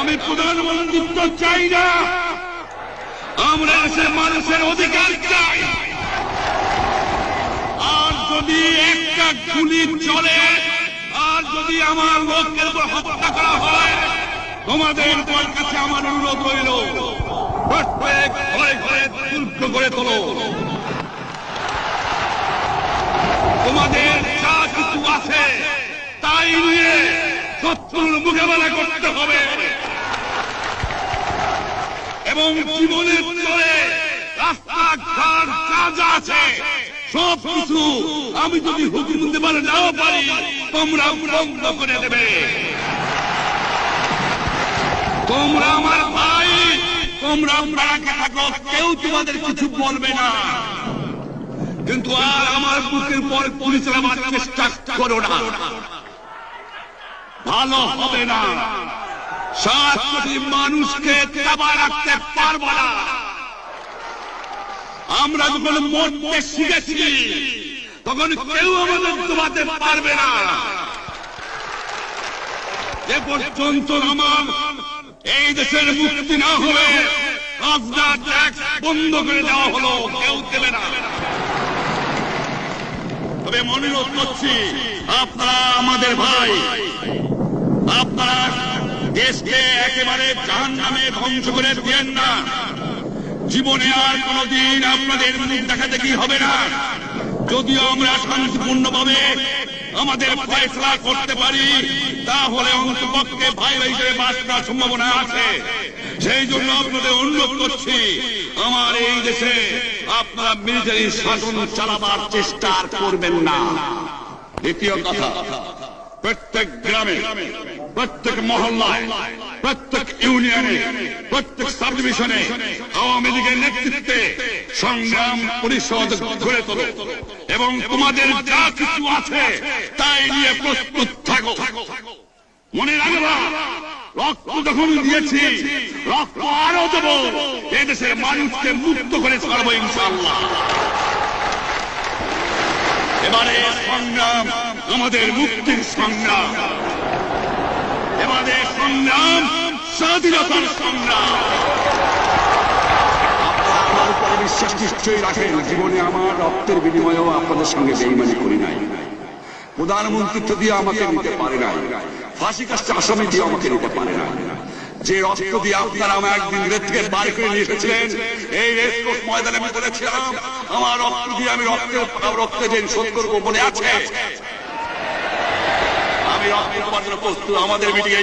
আমি প্রধানমন্ত্রিত্ব চাই না, আমরা দেশের মানুষের অধিকার চাই। আর যদি একটা গুলি চলে, আর যদি আমার লোকের উপর হত্যা করা হয়, তোমাদের কাছে আমার অনুরোধ রইল, প্রত্যেক ঘরে ঘরে দুর্গ গড়ে তোলো। তোমাদের যা কিছু আছে তাই নিয়ে শত্রুর মোকাবেলা করতে হবে এবং জীবনের চলে রাস্তাঘাট যা যা আছে সব কিছু আমি যদি হুকুম দিতে নাও পারি, তোমরা বন্ধ করে দেবে। তোমরা আমার ভাই, তোমরা বাড়াকে থাকো, কেউ তোমাদের কিছু বলবে না, কিন্তু আর আমার বুকের পর গুলি চালাবার চেষ্টা করো না, ভালো হবে না। 7 কোটি মানুষকে চাপা রাখতে পারবো না। আমরা যখন মরতে শিখেছি তখন কেউ আমাদের দবাতে পারবে না। যে পর্যন্ত আমার এই দেশের মুক্তি না হবে, খাজনা ট্যাক্স বন্ধ করে দেওয়া হলো, কেউ দেবে না। তবে অনুরোধ করছি, আপনারা আমাদের ভাই, আপনারা দেশকে একেবারে জাহান্নামে ধ্বংস করে দিয়েন না। জীবনে আর কোনদিন আপনাদের মুখ দেখা দেখি হবে না। যদিও আমরা শান্তিপূর্ণভাবে আমাদের ফয়সালা করতে পারি, তাহলে অন্তপক্ষে ভাই ভাই হিসেবে বাস করার সম্ভাবনা আছে। সেই জন্য আপনাদের অনুরোধ করছি, আমার এই দেশে আপনারা মিলিটারি শাসন চালাবার চেষ্টা করবেন না। দ্বিতীয় কথা, প্রত্যেক গ্রামে, প্রত্যেক মহল্লায়, প্রত্যেক ইউনিয়নে, প্রত্যেক সাব ডিভিশনে আওয়ামী লীগের নেতৃত্বে সংগ্রাম পরিষদ গড়ে তোলো এবং তোমাদের যা কিছু আছে তাই নিয়ে প্রস্তুত থাকো। মনে রাখবা, রক্ত যখন দিয়েছি, রক্ত আরো দেব, এদেশের মানুষকে মুক্ত করে ছাড়বো ইনশাআল্লাহ। এবারে সংগ্রাম আমাদের মুক্তির সংগ্রাম, এবারে সংগ্রাম স্বাধীনতার সংগ্রাম। আপনারা আমার উপরে বিশ্বাস নিশ্চয়ই রাখেন। জীবনে আমার রক্তের বিনিময়েও আপনাদের সঙ্গে বেইমানি করি নাই। প্রধানমন্ত্রিত্ব দিয়ে আমাকে নিতে পারে নাই, ফাঁসি কাস্টে আসামি দিয়ে আমাকে নিতে পারে নাই। যে রক্ত দিয়ে আপনারা আমার একদিন রেল থেকে বার করে নিয়ে এসেছিলেন, এই রেসকোর্স ময়দানে আমি বলেছিলাম আমার রক্ত দিয়ে আমি রক্তে যে শোধ করবো মনে আছে। আমি রক্ত দেওয়ার জন্য প্রস্তুত। আমাদের মিটিং